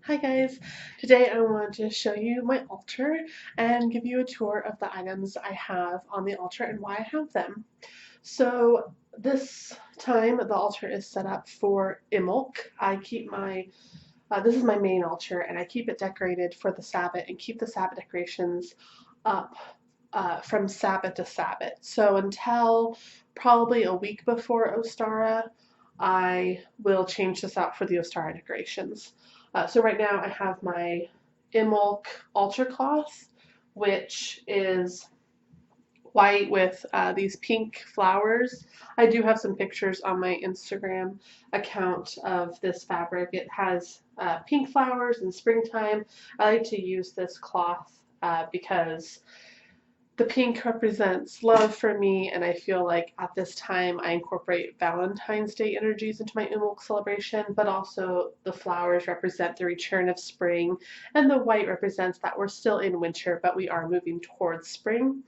Hi guys, today I want to show you my altar and give you a tour of the items I have on the altar and why I have them. So this time the altar is set up for Imbolc. I keep this is my main altar and I keep it decorated for the Sabbat and keep the Sabbat decorations up from Sabbath to Sabbath. So until probably a week before Ostara, I will change this out for the Ostara decorations. So right now I have my Imbolc altar cloth, which is white with these pink flowers. I do have some pictures on my Instagram account of this fabric. It has pink flowers in springtime. I like to use this cloth because the pink represents love for me, and I feel like at this time I incorporate Valentine's Day energies into my Imbolc celebration, but also the flowers represent the return of spring, and the white represents that we're still in winter, but we are moving towards spring.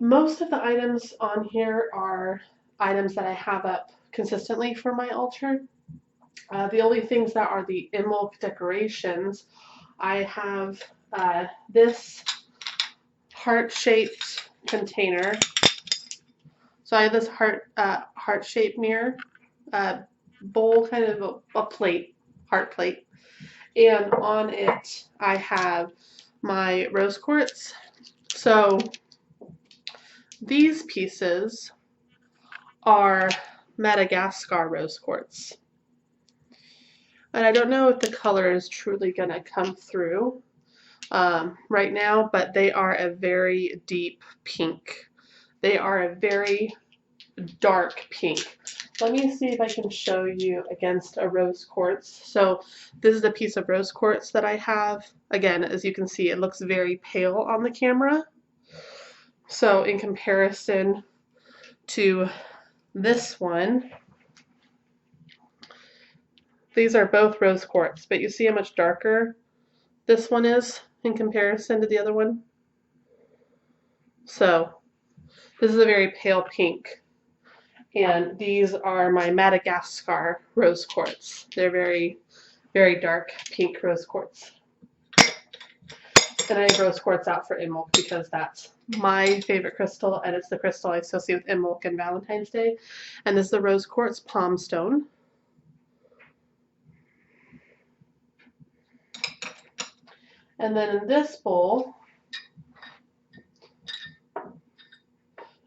Most of the items on here are items that I have up consistently for my altar. The only things that are the Imbolc decorations, I have this heart-shaped container. So I have this heart-shaped mirror, bowl, kind of a plate, heart plate, and on it I have my rose quartz. So these pieces are Madagascar rose quartz. And I don't know if the color is truly going to come through right now, but they are a very deep pink. They are a very dark pink. Let me see if I can show you against a rose quartz. So this is a piece of rose quartz that I have. Again, as you can see, it looks very pale on the camera. So in comparison to this one, these are both rose quartz, but you see how much darker this one is in comparison to the other one? So this is a very pale pink. And these are my Madagascar rose quartz. They're very, very dark pink rose quartz. And I have rose quartz out for Imbolc because that's my favorite crystal, and it's the crystal I associate with Imbolc and Valentine's Day. And this is the rose quartz palm stone. And then in this bowl,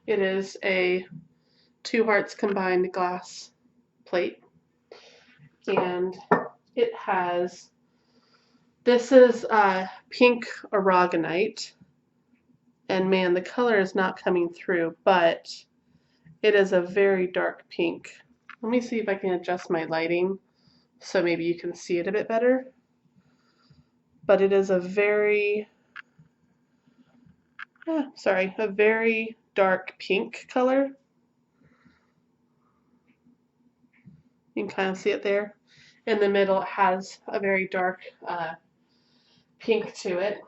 it is a two hearts combined glass plate. And it has, this is pink aragonite. And man, the color is not coming through, but it is a very dark pink. Let me see if I can adjust my lighting so maybe you can see it a bit better. But it is a very, a very dark pink color. You can kind of see it there. In the middle, it has a very dark pink to it.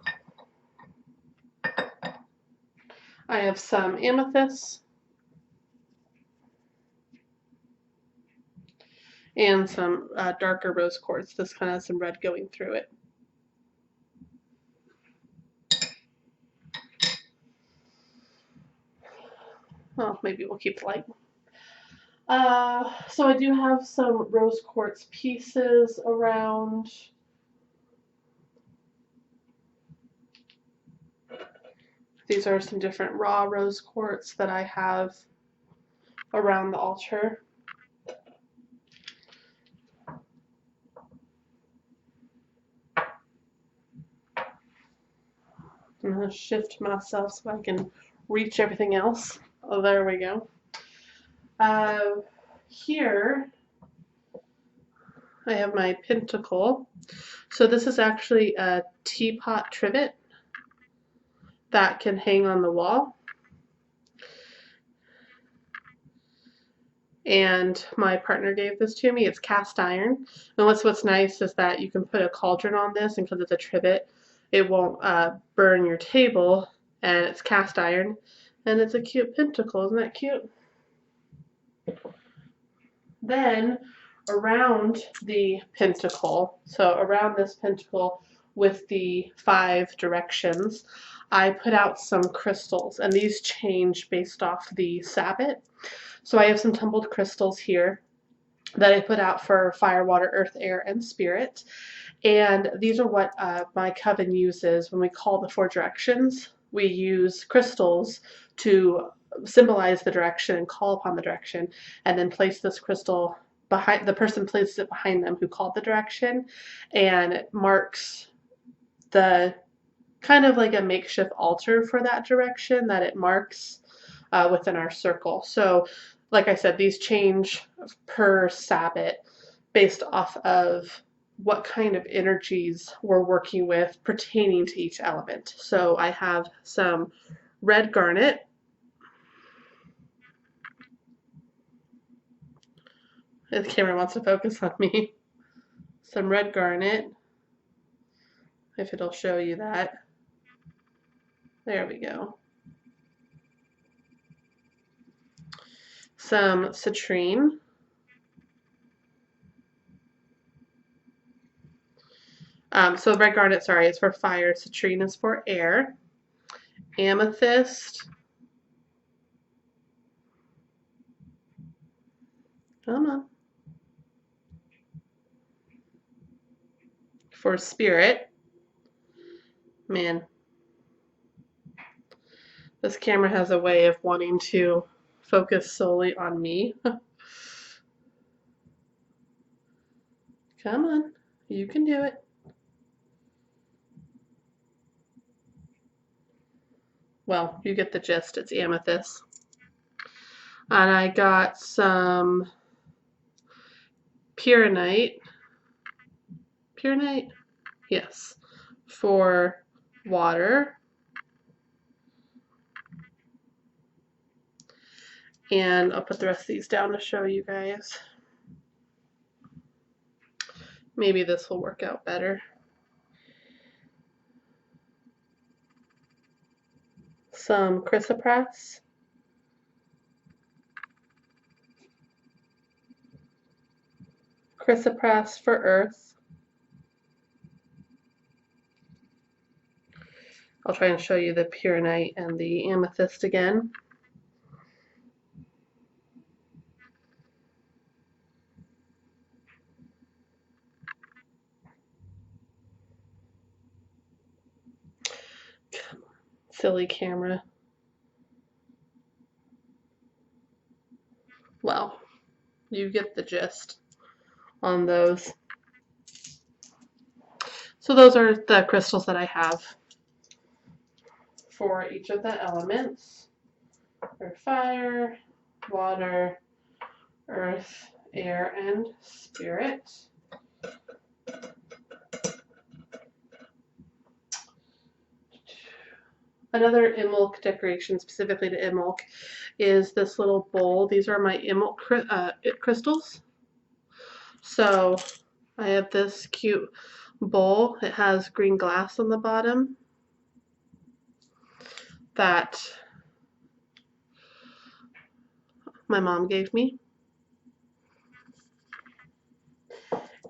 I have some amethyst and some darker rose quartz. This kind of has some red going through it. Well, maybe we'll keep the light. So I do have some rose quartz pieces around. These are some different raw rose quartz that I have around the altar. I'm going to shift myself so I can reach everything else. Oh, there we go. Here I have my pentacle. So this is actually a teapot trivet that can hang on the wall. And my partner gave this to me. It's cast iron. And what's nice is that you can put a cauldron on this, and because it's a trivet, it won't burn your table, and it's cast iron. And it's a cute pentacle. Isn't that cute? Then around the pentacle, so around this pentacle with the 5 directions, I put out some crystals, and these change based off the sabbat. So I have some tumbled crystals here that I put out for fire, water, earth, air, and spirit. And these are what my coven uses when we call the 4 directions. We use crystals to symbolize the direction and call upon the direction, and then place this crystal behind the person, places it behind them who called the direction, and it marks the kind of like a makeshift altar for that direction that it marks within our circle. So, like I said, these change per Sabbat based off of what kind of energies we're working with pertaining to each element. So I have some red garnet. The camera wants to focus on me. Some red garnet, if it'll show you that. There we go. Some citrine. So red garnet, sorry, is for fire. Citrine is for air. Amethyst. Come on. For spirit. Man, this camera has a way of wanting to focus solely on me. Come on, you can do it. Well, you get the gist. It's amethyst. And I got some pyronite. Pyronite? Yes. For water. And I'll put the rest of these down to show you guys. Maybe this will work out better. Some chrysoprase. Chrysoprase for earth. I'll try and show you the pyronite and the amethyst again. Silly camera. Well, you get the gist on those. So those are the crystals that I have for each of the elements. For fire, water, earth, air, and spirit. Another Imbolc decoration specifically to Imbolc is this little bowl. These are my Imbolc crystals. So I have this cute bowl. It has green glass on the bottom that my mom gave me.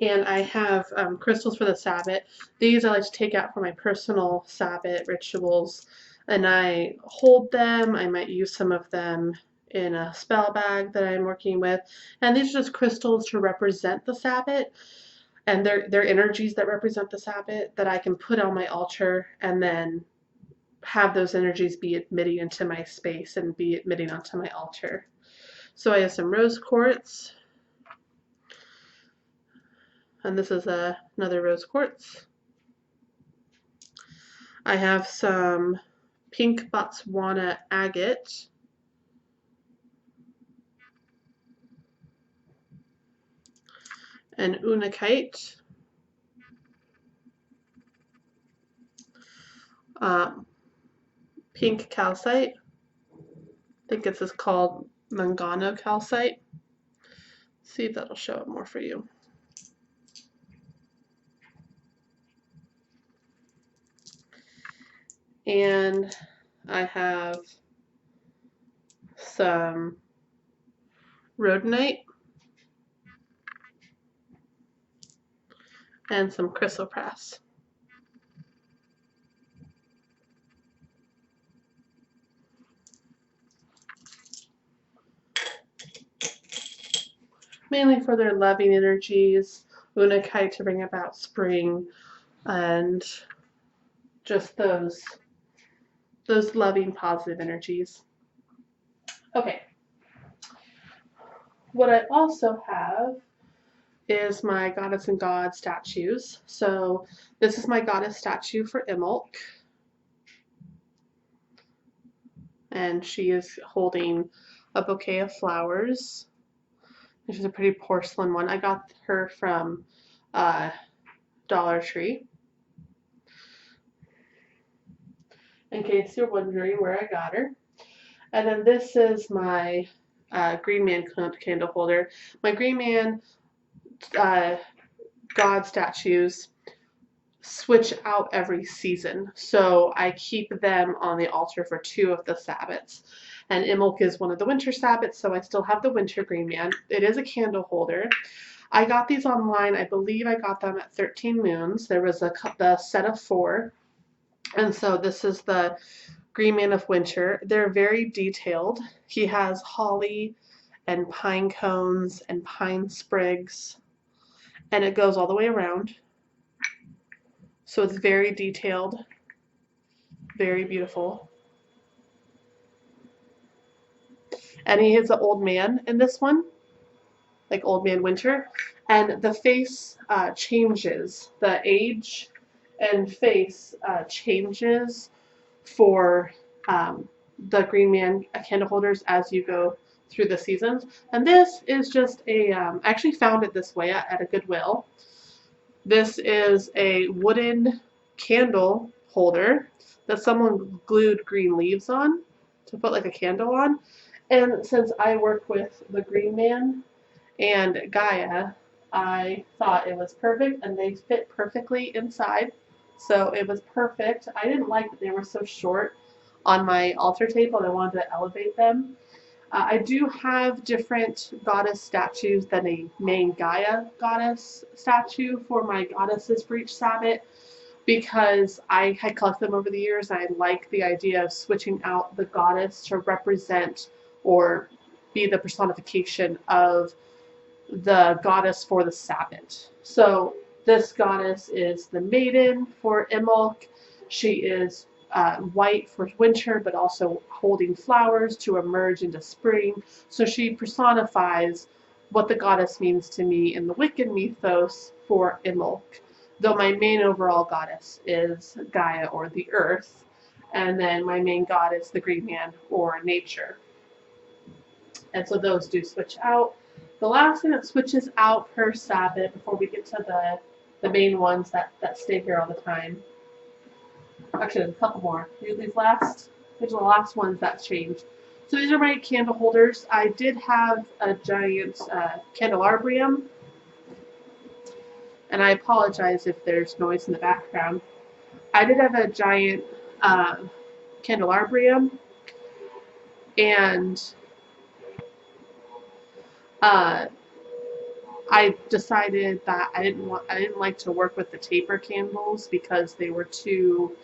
And I have crystals for the Sabbat. These I like to take out for my personal Sabbat rituals, and I hold them. I might use some of them in a spell bag that I'm working with. And these are just crystals to represent the Sabbat, and they're energies that represent the Sabbat that I can put on my altar and then have those energies be admitting into my space and be admitting onto my altar. So I have some rose quartz. And this is another rose quartz. I have some pink Botswana agate. And unakite. Pink calcite. I think this is called Mangano calcite. See if that'll show it more for you. And I have some rhodonite. and some chrysoprase. Mainly for their loving energies, Unakite to bring about spring, and just those loving positive energies. Okay. What I also have is my goddess and god statues. So this is my goddess statue for Imbolc, and she is holding a bouquet of flowers. This is a pretty porcelain one. I got her from Dollar Tree. In case you're wondering where I got her. And then this is my Green Man candle holder. My Green Man god statues switch out every season, so I keep them on the altar for 2 of the Sabbats. And Imbolc is one of the winter Sabbats, so I still have the winter Green Man. It is a candle holder. I got these online. I believe I got them at 13 Moons. There was the set of 4, and so this is the Green Man of Winter. They're very detailed. He has holly and pine cones and pine sprigs, and it goes all the way around. So it's very detailed, very beautiful. And he is an old man in this one, like Old Man Winter. And the face changes. The age and face changes for the Green Man candle holders as you go through the seasons. And this is just a, I actually found it this way at a Goodwill. This is a wooden candle holder that someone glued green leaves on to put like a candle on. And since I work with the Green Man and Gaia, I thought it was perfect, and they fit perfectly inside. So it was perfect. I didn't like that they were so short on my altar table, and I wanted to elevate them. I do have different goddess statues than a main Gaia goddess statue for my goddesses for each Sabbat, because I had collected them over the years, and I like the idea of switching out the goddess to represent or be the personification of the goddess for the Sabbat. So this goddess is the maiden for Imbolc. She is white for winter, but also holding flowers to emerge into spring. So she personifies what the goddess means to me in the Wiccan mythos for Imbolc. Though my main overall goddess is Gaia, or the earth, and then my main god is the Green Man, or nature. And so those do switch out. The last thing that switches out per Sabbat before we get to the main ones that stay here all the time. Actually, there's a couple more. These are the last ones that change. So these are my candle holders. I did have a giant candelabrum, and I apologize if there's noise in the background. I did have a giant candelabrum, and I decided that I didn't like to work with the taper candles because they were too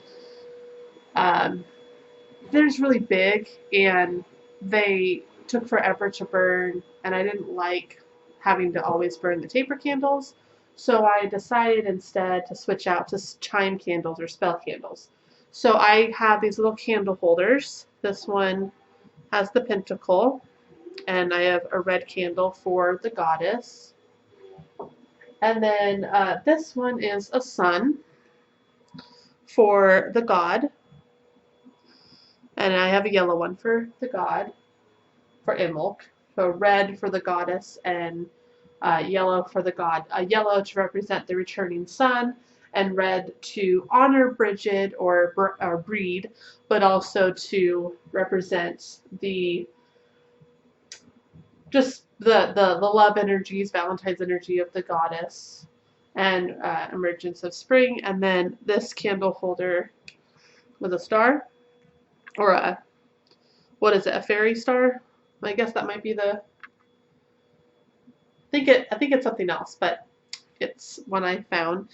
they're just really big, and they took forever to burn, and I didn't like having to always burn the taper candles. So I decided instead to switch out to chime candles or spell candles. So I have these little candle holders. This one has the pentacle, and I have a red candle for the goddess. And then this one is a sun for the god. And I have a yellow one for the god, for Imbolc. So red for the goddess, and yellow for the god. Yellow to represent the returning sun, and red to honor Bridget or Breed, but also to represent the love energies, Valentine's energy of the goddess, and emergence of spring. And then this candle holder with a star, or a, what is it, a fairy star? I guess that might be the, I think it's something else, but it's one I found.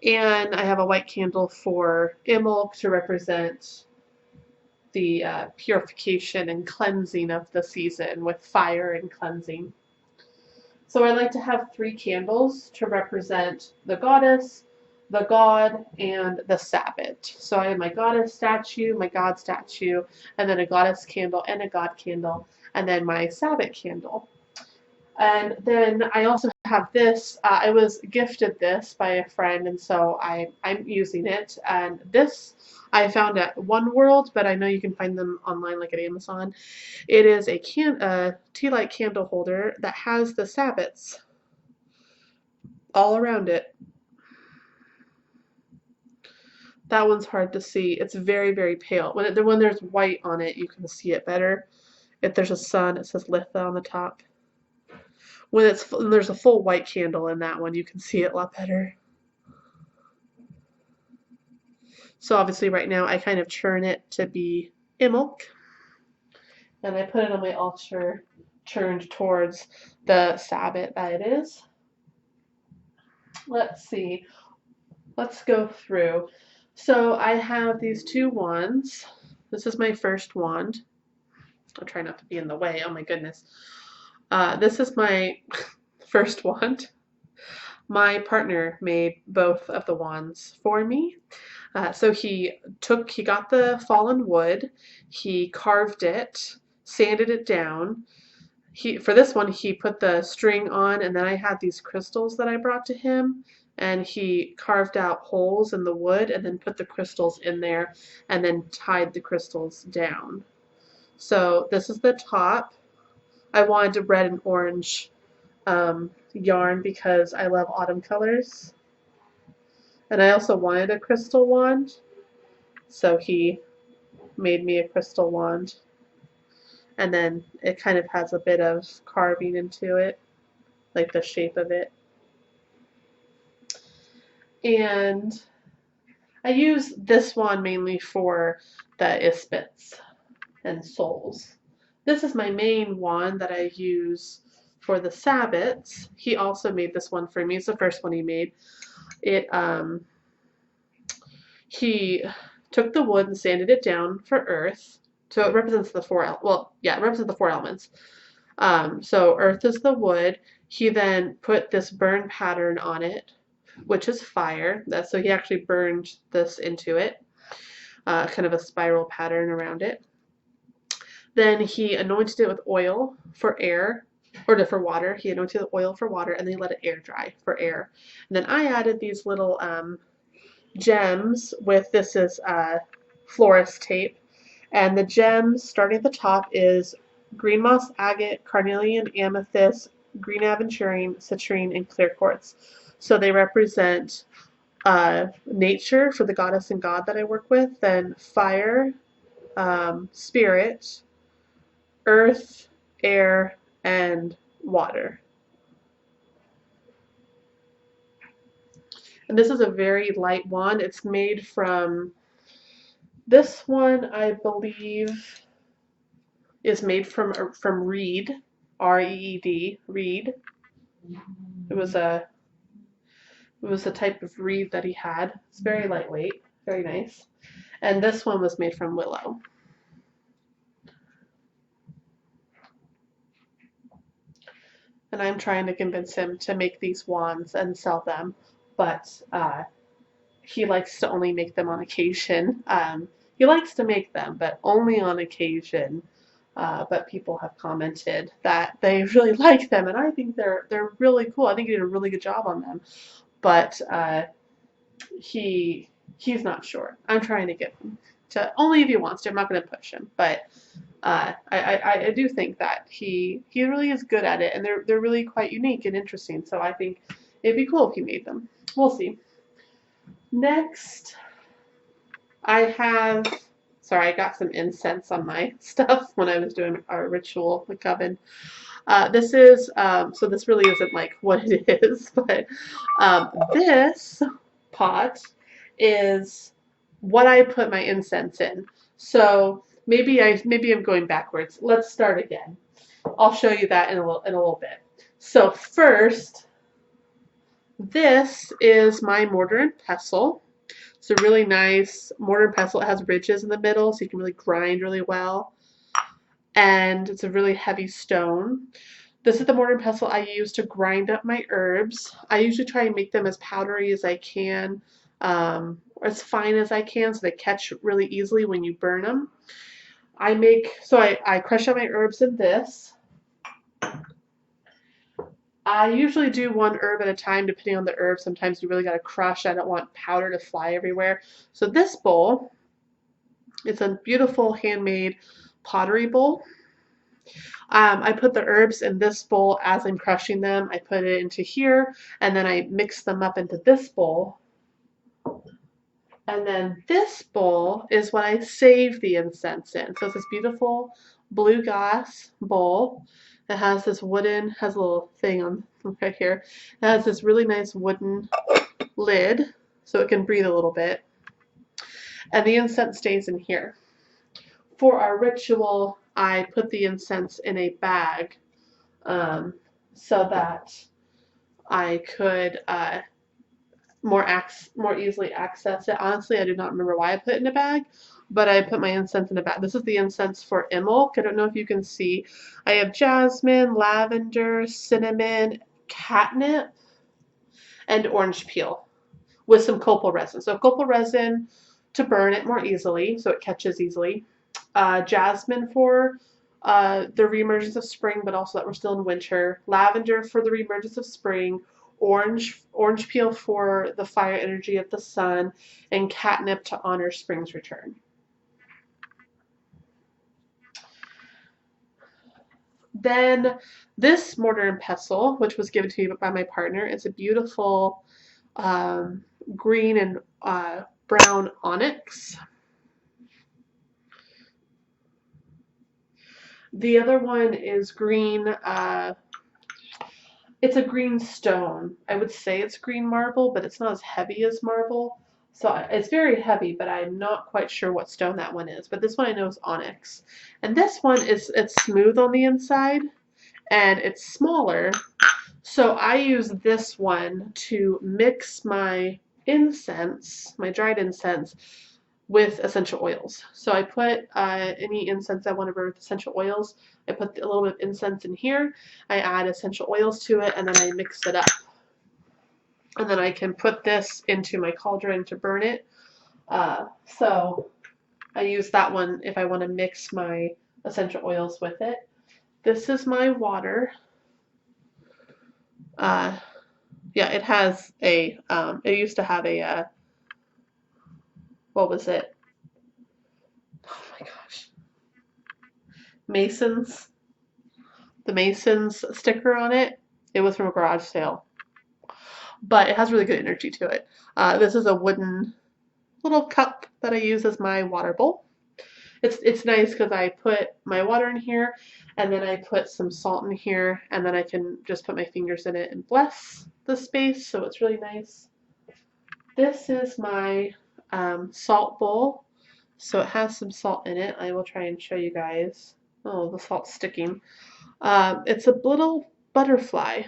And I have a white candle for Imbolc to represent the purification and cleansing of the season with fire and cleansing. So I like to have 3 candles to represent the goddess, the god, and the Sabbath. So I have my goddess statue, my god statue, and then a goddess candle and a god candle, and then my Sabbath candle. And then I also have this. I was gifted this by a friend, and so I'm using it. And this I found at One World, but I know you can find them online, like at Amazon. It is a tea light candle holder that has the Sabbats all around it. That one's hard to see. It's very, very pale. When there's white on it, you can see it better. If there's a sun, it says Litha on the top. When there's a full white candle in that one, you can see it a lot better. So obviously right now I kind of churn it to be Imbolc. And I put it on my altar turned towards the Sabbath that it is. Let's see. Let's go through. So I have these 2 wands. This is my first wand. I'll try not to be in the way. Oh my goodness. This is my first wand. My partner made both of the wands for me. So he got the fallen wood, he carved it, sanded it down. For this one, he put the string on, and then I had these crystals that I brought to him, and he carved out holes in the wood and then put the crystals in there and then tied the crystals down. So this is the top. I wanted red and orange yarn because I love autumn colors. And I also wanted a crystal wand, so he made me a crystal wand. And then it kind of has a bit of carving into it, like the shape of it. And I use this one mainly for the Isbits and souls. This is my main wand that I use for the Sabbats. He also made this one for me. It's the first one he made. He took the wood and sanded it down for earth. So it represents the 4 it represents the 4 elements. So earth is the wood. He then put this burn pattern on it, which is fire. So he actually burned this into it, kind of a spiral pattern around it. Then he anointed it with oil for air, or for water. He anointed the oil for water, and then he let it air dry for air. And then I added these little gems this is florist tape. And the gems starting at the top is green moss, agate, carnelian, amethyst, green aventurine, citrine, and clear quartz. So they represent nature for the goddess and god that I work with, then fire, spirit, earth, air, and water. And this is a very light wand. It's made from, this one I believe is made from reed, R-E-E-D, reed. It was a type of reed that he had. It's very lightweight, very nice. And this one was made from willow. And I'm trying to convince him to make these wands and sell them, but he likes to only make them on occasion. He likes to make them, but only on occasion. But people have commented that they really like them, and I think they're really cool. I think he did a really good job on them, but he's not sure. I'm trying to get him to, only if he wants to. I'm not going to push him, but I do think that he really is good at it, and they're really quite unique and interesting. So I think it'd be cool if he made them. We'll see. Next, I have. Sorry, I got some incense on my stuff when I was doing our ritual, the coven. This is, so this really isn't like what it is, but this pot is what I put my incense in. So maybe I'm going backwards. Let's start again. I'll show you that in a little bit. So first, This is my mortar and pestle. It's a really nice mortar and pestle. It has ridges in the middle, so you can really grind really well. And it's a really heavy stone. This is the mortar and pestle I use to grind up my herbs. I usually try and make them as powdery as I can, or as fine as I can, so they catch really easily when you burn them. I crush up my herbs in this. I usually do one herb at a time depending on the herb. Sometimes you really got to crush. I don't want powder to fly everywhere. So this bowl, it's a beautiful handmade pottery bowl. I put the herbs in this bowl as I'm crushing them. I put it into here and then I mix them up into this bowl. And then this bowl is what I save the incense in. So it's this beautiful blue glass bowl. It has this wooden, has a little thing on right here. It has this really nice wooden lid so it can breathe a little bit. And the incense stays in here. For our ritual, I put the incense in a bag so that I could more easily access it. Honestly, I do not remember why I put it in a bag, but I put my incense in a bag. This is the incense for Imbolc. I don't know if you can see. I have jasmine, lavender, cinnamon, catnip, and orange peel with some copal resin. So copal resin to burn it more easily, so it catches easily. Jasmine for the reemergence of spring, but also that we're still in winter. Lavender for the reemergence of spring. Orange peel for the fire energy of the sun, and catnip to honor spring's return. Then this mortar and pestle, which was given to me by my partner, is a beautiful green and brown onyx. The other one is green. It's a green stone. I would say it's green marble, but it's not as heavy as marble. So it's very heavy, but I'm not quite sure what stone that one is. But this one I know is onyx. And this one it's smooth on the inside and it's smaller. So I use this one to mix my incense, my dried incense, with essential oils. So I put any incense I want to burn with essential oils. I put a little bit of incense in here. I add essential oils to it, and then I mix it up. And then I can put this into my cauldron to burn it. So I use that one if I want to mix my essential oils with it. This is my water. Yeah, it has a, it used to have a, what was it? Oh my gosh. Masons. The Masons sticker on it. It was from a garage sale. But it has really good energy to it. This is a wooden little cup that I use as my water bowl. It's nice because I put my water in here and then I put some salt in here and then I can just put my fingers in it and bless the space, so it's really nice. This is my salt bowl. So it has some salt in it. I will try and show you guys. Oh, the salt's sticking. It's a little butterfly.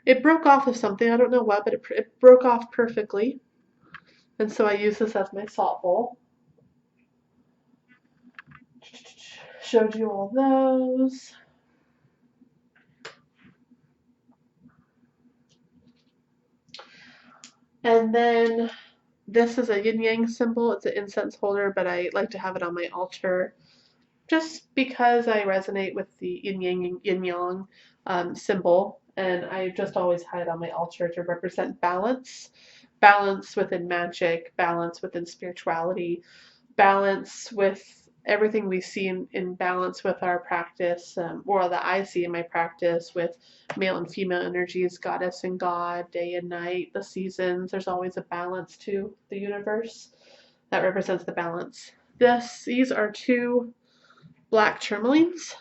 It broke off of something. I don't know what, but it broke off perfectly. And so I use this as my salt bowl. Showed you all those. And then this is a yin yang symbol. It's an incense holder, but I like to have it on my altar just because I resonate with the yin yang symbol. And I just always had it on my altar to represent balance. Balance within magic, balance within spirituality, balance with everything we see in balance with our practice, or that I see in my practice with male and female energies, goddess and god, day and night, the seasons. There's always a balance to the universe that represents the balance. These are two black tourmalines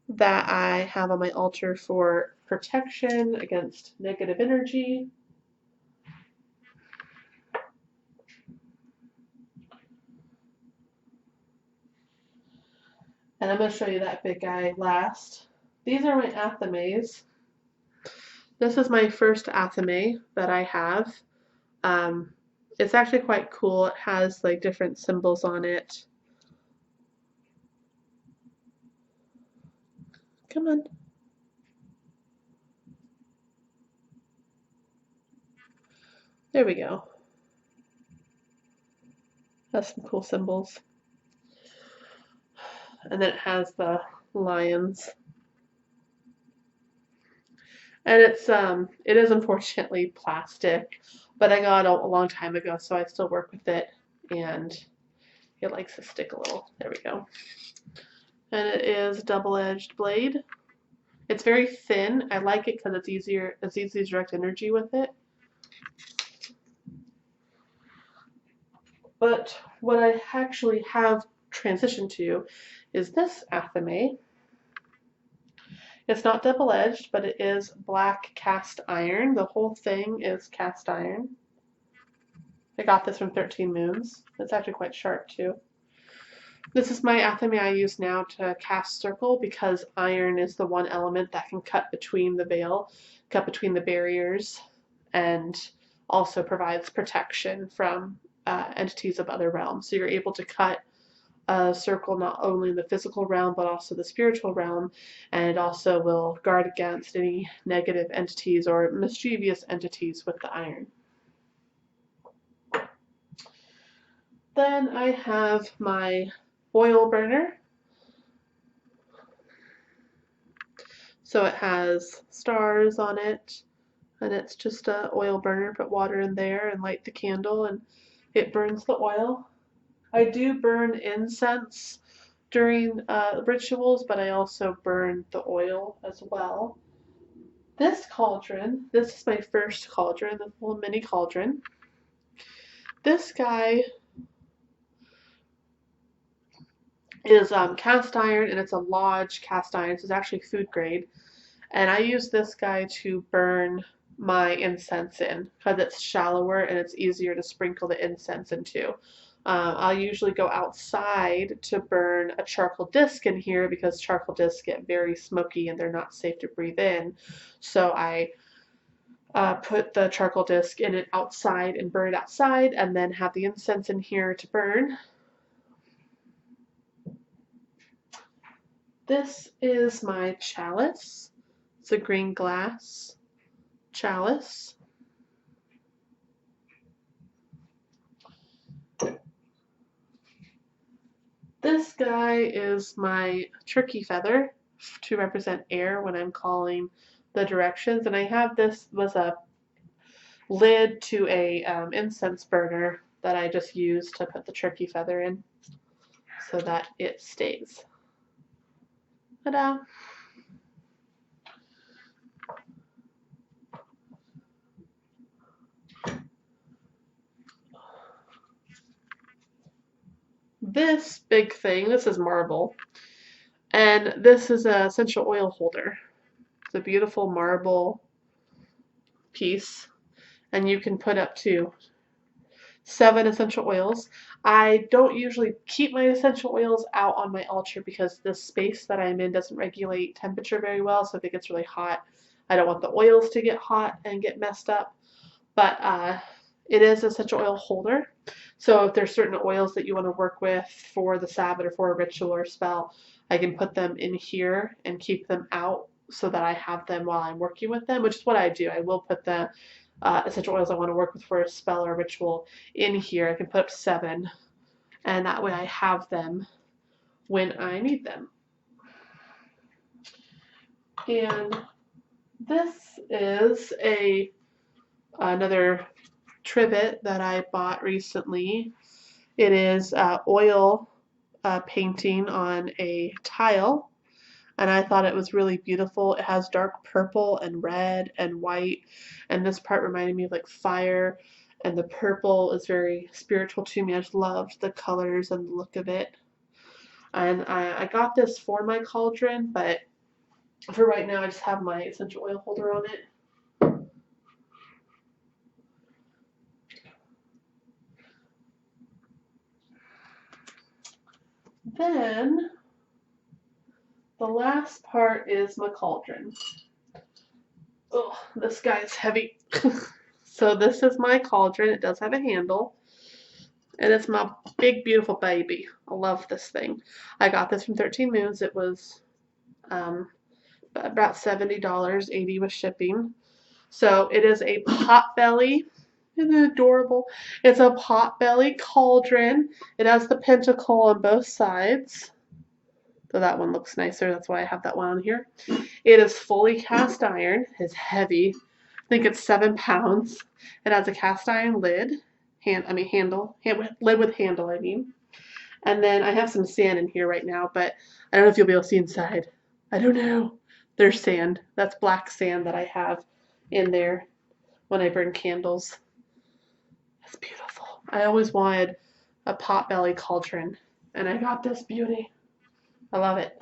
that I have on my altar for protection against negative energy. And I'm going to show you that big guy last. These are my athames. This is my first Athame that I have. Um, it's actually quite cool. It has like different symbols on it. Come on. There we go. Has some cool symbols. And then it has the lions. And it is unfortunately plastic, but I got it a long time ago, so I still work with it, and it likes to stick a little. There we go. And it is double-edged blade. It's very thin. I like it because it's easy to direct energy with it. But what I actually have transitioned to is this Athame. It's not double-edged, but it is black cast iron. The whole thing is cast iron. I got this from 13 Moons. It's actually quite sharp too. This is my Athame I use now to cast circle because iron is the one element that can cut between the veil, cut between the barriers, and also provides protection from entities of other realms. So you're able to cut a circle not only in the physical realm but also the spiritual realm, and it also will guard against any negative entities or mischievous entities with the iron. Then I have my oil burner. So it has stars on it, and it's just a oil burner. Put water in there and light the candle, and it burns the oil. I do burn incense during rituals, but I also burn the oil as well. This cauldron, this is my first cauldron, this little mini cauldron. This guy is cast iron, and it's a lodge cast iron, so it's actually food grade. And I use this guy to burn my incense in because it's shallower and it's easier to sprinkle the incense into. I'll usually go outside to burn a charcoal disc in here because charcoal discs get very smoky and they're not safe to breathe in. So I put the charcoal disc in it outside and burn it outside, and then have the incense in here to burn. This is my chalice. It's a green glass chalice. This guy is my turkey feather to represent air when I'm calling the directions, and I have this was a lid to a incense burner that I just use to put the turkey feather in so that it stays. Ta-da! This big thing, this is marble, and this is an essential oil holder. It's a beautiful marble piece, and you can put up to 7 essential oils. I don't usually keep my essential oils out on my altar because the space that I'm in doesn't regulate temperature very well, so if it gets really hot, I don't want the oils to get hot and get messed up. But it is an essential oil holder. So if there's certain oils that you want to work with for the Sabbath or for a ritual or spell, I can put them in here and keep them out so that I have them while I'm working with them, which is what I do. I will put the essential oils I want to work with for a spell or a ritual in here. I can put up 7, and that way I have them when I need them. And this is another trivet that I bought recently. It is oil painting on a tile, and I thought it was really beautiful. It has dark purple and red and white, and this part reminded me of like fire, and the purple is very spiritual to me. I just loved the colors and the look of it. And I got this for my cauldron, but for right now I just have my essential oil holder on it. Then the last part is my cauldron. Ugh. this guy is heavy. So this is my cauldron. It does have a handle. And it's my big, beautiful baby. I love this thing. I got this from 13 Moons. It was about $70, 80 with shipping. So it is a potbelly. Isn't it adorable? It's a potbelly cauldron. It has the pentacle on both sides. So that one looks nicer. That's why I have that one on here. It is fully cast iron. It's heavy. I think it's 7 pounds. It has a cast iron lid. Lid with handle, I mean. And then I have some sand in here right now, but I don't know if you'll be able to see inside. I don't know. There's sand. That's black sand that I have in there when I burn candles. That's beautiful. I always wanted a potbelly cauldron, and I got this beauty. I love it.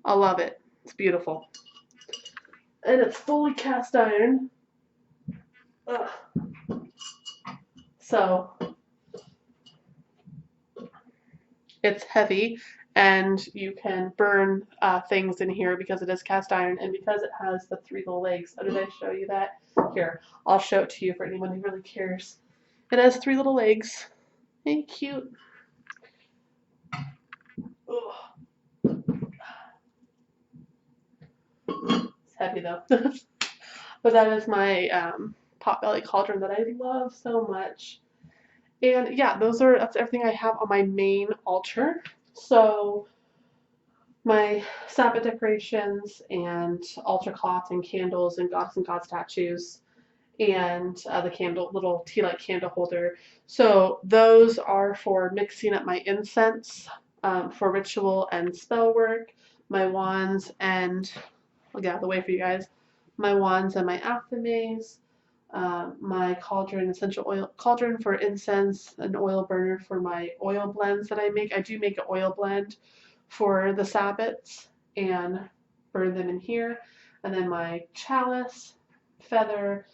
I love it. It's beautiful. And it's fully cast iron. Ugh. So it's heavy, and you can burn things in here because it is cast iron and because it has the 3 little legs. Oh, did I show you that? Here, I'll show it to you for anyone who really cares. It has 3 little legs. Ain't it cute? Ugh. It's heavy though. But that is my potbelly cauldron that I love so much. And yeah, that's everything I have on my main altar. So my Sabbath decorations and altar cloth and candles and goddess and god statues and the little tea light candle holder. So those are for mixing up my incense for ritual and spell work, my wands, and I'll get out of the way for you guys, my wands and my athames, my cauldron, essential oil cauldron for incense, an oil burner for my oil blends that I make. I do make an oil blend for the Sabbats and burn them in here. And then my chalice, feather,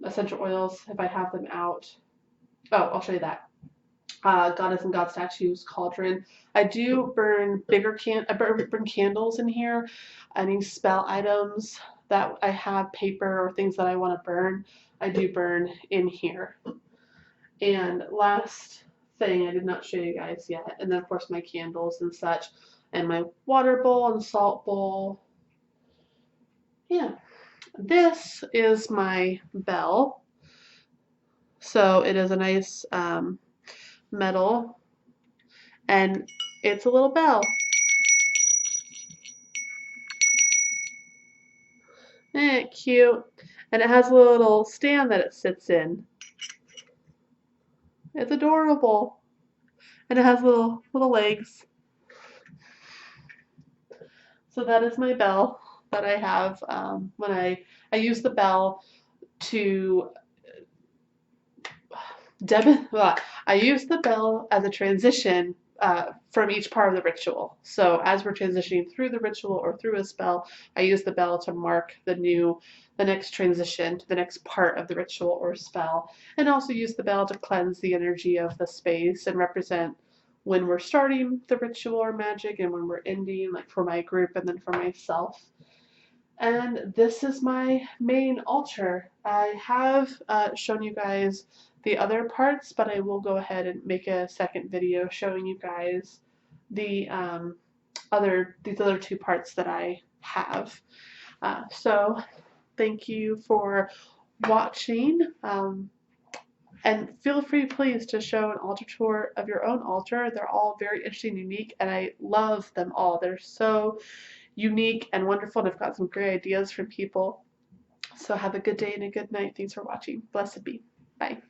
essential oils if I have them out. Oh, I'll show you that. Goddess and God statues, cauldron. I do burn burn candles in here. Any spell items that I have, paper or things that I want to burn, I do burn in here. And last thing I did not show you guys yet, and then of course my candles and such, and my water bowl and salt bowl. Yeah, this is my bell. So it is a nice metal, and it's a little bell. Isn't it cute? And it has a little stand that it sits in. It's adorable. And it has little legs. So that is my bell that I have when I use the bell to I use the bell as a transition from each part of the ritual. So as we're transitioning through the ritual or through a spell, I use the bell to mark the next transition to the next part of the ritual or spell, and also use the bell to cleanse the energy of the space and represent when we're starting the ritual or magic and when we're ending, like for my group and then for myself. And this is my main altar. I have shown you guys the other parts, but I will go ahead and make a second video showing you guys the these other 2 parts that I have. So thank you for watching. And feel free, please, to show an altar tour of your own altar. They're all very interesting and unique, and I love them all. They're so unique and wonderful, and I've got some great ideas from people. So have a good day and a good night. Thanks for watching. Blessed be. Bye.